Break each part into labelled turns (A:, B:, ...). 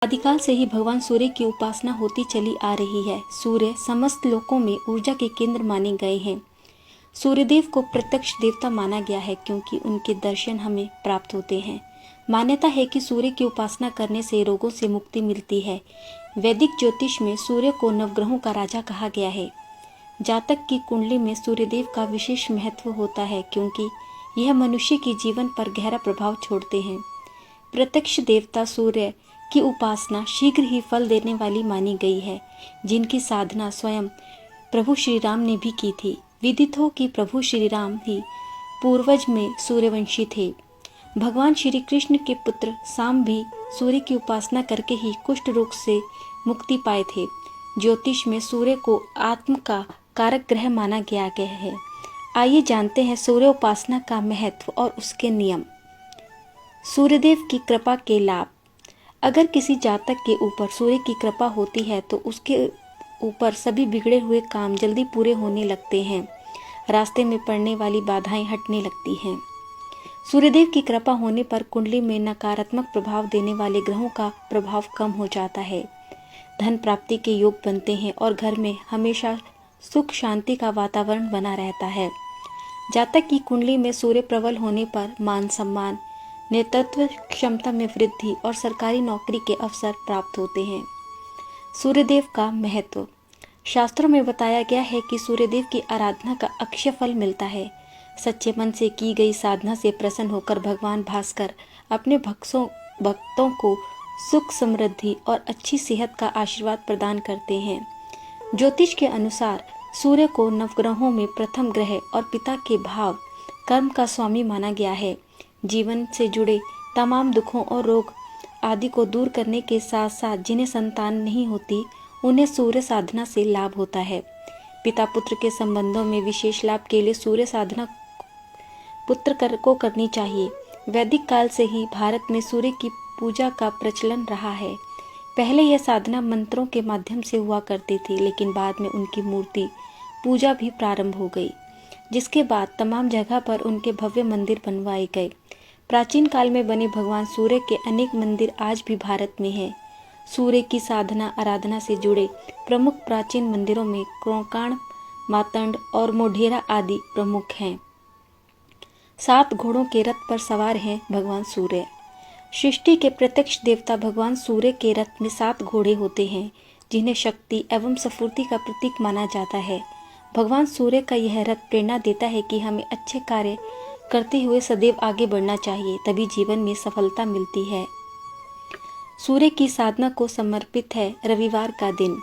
A: आदिकाल से ही भगवान सूर्य की उपासना होती चली आ रही है। सूर्य समस्त लोकों में ऊर्जा के केंद्र माने गए हैं। सूर्यदेव को प्रत्यक्ष देवता माना गया है क्योंकि उनके दर्शन हमें प्राप्त होते हैं। मान्यता है कि सूर्य की उपासना करने से रोगों से मुक्ति मिलती है। वैदिक ज्योतिष में सूर्य को नवग्रहों का राजा कहा गया है। जातक की कुंडली में सूर्यदेव का विशेष महत्व होता है क्योंकि यह मनुष्य के जीवन पर गहरा प्रभाव छोड़ते हैं। प्रत्यक्ष देवता सूर्य की उपासना शीघ्र ही फल देने वाली मानी गई है, जिनकी साधना स्वयं प्रभु श्री राम ने भी की थी। विदित हो कि प्रभु श्री राम ही पूर्वज में सूर्यवंशी थे। भगवान श्री कृष्ण के पुत्र साम भी सूर्य की उपासना करके ही कुष्ठ रोग से मुक्ति पाए थे। ज्योतिष में सूर्य को आत्म का कारक ग्रह माना गया है। आइए जानते हैं सूर्य उपासना का महत्व और उसके नियम। सूर्यदेव की कृपा के लाभ। अगर किसी जातक के ऊपर सूर्य की कृपा होती है तो उसके ऊपर सभी बिगड़े हुए काम जल्दी पूरे होने लगते हैं। रास्ते में पड़ने वाली बाधाएं हटने लगती हैं। सूर्यदेव की कृपा होने पर कुंडली में नकारात्मक प्रभाव देने वाले ग्रहों का प्रभाव कम हो जाता है। धन प्राप्ति के योग बनते हैं और घर में हमेशा सुख शांति का वातावरण बना रहता है। जातक की कुंडली में सूर्य प्रबल होने पर मान सम्मान, नेतृत्व क्षमता में वृद्धि और सरकारी नौकरी के अवसर प्राप्त होते हैं। सूर्यदेव का महत्व। शास्त्रों में बताया गया है कि सूर्यदेव की आराधना का अक्षय फल मिलता है। सच्चे मन से की गई साधना से प्रसन्न होकर भगवान भास्कर अपने भक्तों को सुख समृद्धि और अच्छी सेहत का आशीर्वाद प्रदान करते हैं। ज्योतिष के अनुसार सूर्य को नवग्रहों में प्रथम ग्रह और पिता के भाव कर्म का स्वामी माना गया है। जीवन से जुड़े तमाम दुखों और रोग आदि को दूर करने के साथ साथ जिन्हें संतान नहीं होती उन्हें सूर्य साधना से लाभ होता है। पिता पुत्र के संबंधों में विशेष लाभ के लिए सूर्य साधना पुत्र को करनी चाहिए। वैदिक काल से ही भारत में सूर्य की पूजा का प्रचलन रहा है। पहले यह साधना मंत्रों के माध्यम से हुआ करती थी, लेकिन बाद में उनकी मूर्ति पूजा भी प्रारंभ हो गई, जिसके बाद तमाम जगह पर उनके भव्य मंदिर बनवाए गए। प्राचीन काल में बने भगवान सूर्य के अनेक मंदिर आज भी भारत में हैं। सूर्य की साधना आराधना से जुड़े प्रमुख प्राचीन मंदिरों में कोंकाण, मातंड और मोढेरा आदि प्रमुख हैं। 7 घोड़ों के रथ पर सवार हैं भगवान सूर्य। सृष्टि के प्रत्यक्ष देवता भगवान सूर्य के रथ में 7 घोड़े होते हैं, जिन्हें शक्ति एवं स्फूर्ति का प्रतीक माना जाता है। भगवान सूर्य का यह रथ प्रेरणा देता है कि हमें अच्छे कार्य करते हुए सदैव आगे बढ़ना चाहिए, तभी जीवन में सफलता मिलती है। सूर्य की साधना को समर्पित है रविवार का दिन।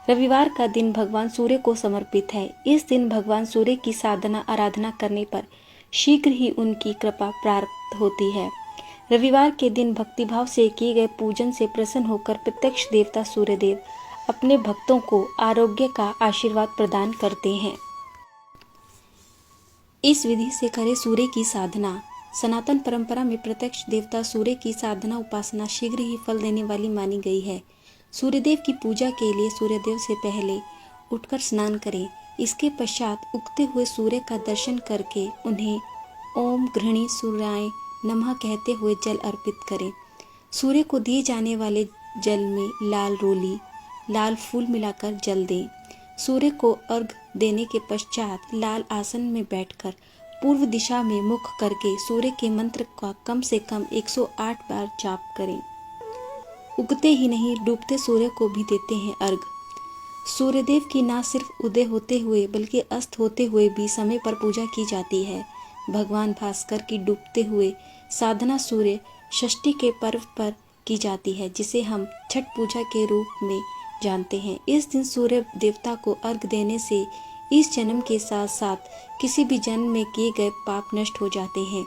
A: रविवार का दिन भगवान सूर्य को समर्पित है। इस दिन भगवान सूर्य की साधना आराधना करने पर शीघ्र ही उनकी कृपा प्राप्त होती है। रविवार के दिन भक्तिभाव से किए गए पूजन से प्रसन्न होकर प्रत्यक्ष देवता सूर्यदेव अपने भक्तों को आरोग्य का आशीर्वाद प्रदान करते हैं। इस विधि से करें सूर्य की साधना। सनातन परंपरा में प्रत्यक्ष देवता सूर्य की साधना उपासना शीघ्र ही फल देने वाली मानी गई है। सूर्यदेव की पूजा के लिए सूर्यदेव से पहले उठकर स्नान करें। इसके पश्चात उगते हुए सूर्य का दर्शन करके उन्हें ओम गृहिणी सूर्याय नमः कहते हुए जल अर्पित करें। सूर्य को दिए जाने वाले जल में लाल रोली, लाल फूल मिलाकर जल दें। सूर्य को अर्घ्य देने के पश्चात लाल आसन में बैठकर पूर्व दिशा में मुख करके सूर्य के मंत्र का कम से कम 108 बार जाप करें। उगते ही नहीं डूबते सूर्य को भी देते हैं अर्घ्य। सूर्यदेव की न सिर्फ उदय होते हुए बल्कि अस्त होते हुए भी समय पर पूजा की जाती है। भगवान भास्कर की डूबते हुए साधना सूर्य षष्ठी के पर्व पर की जाती है, जिसे हम छठ पूजा के रूप में जानते हैं। इस दिन सूर्य देवता को अर्घ्य देने से इस जन्म के साथ साथ किसी भी जन्म में किए गए पाप नष्ट हो जाते हैं।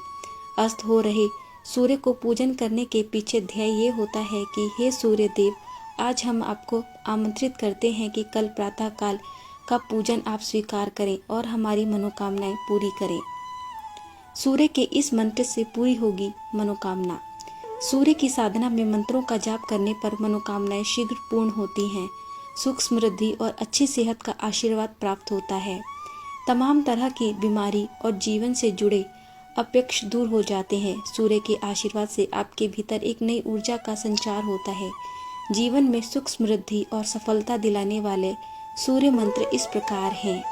A: अस्त हो रहे सूर्य को पूजन करने के पीछे ध्येय ये होता है कि हे सूर्य देव, आज हम आपको आमंत्रित करते हैं कि कल प्रातः काल का पूजन आप स्वीकार करें और हमारी मनोकामनाएं पूरी करें। सूर्य के इस मंत्र से पूरी होगी मनोकामना। सूर्य की साधना में मंत्रों का जाप करने पर मनोकामनाएं शीघ्र पूर्ण होती हैं। सुख समृद्धि और अच्छी सेहत का आशीर्वाद प्राप्त होता है। तमाम तरह की बीमारी और जीवन से जुड़े अपयक्ष दूर हो जाते हैं। सूर्य के आशीर्वाद से आपके भीतर एक नई ऊर्जा का संचार होता है, जीवन में सुख समृद्धि और सफलता दिलाने वाले सूर्य मंत्र इस प्रकार हैं।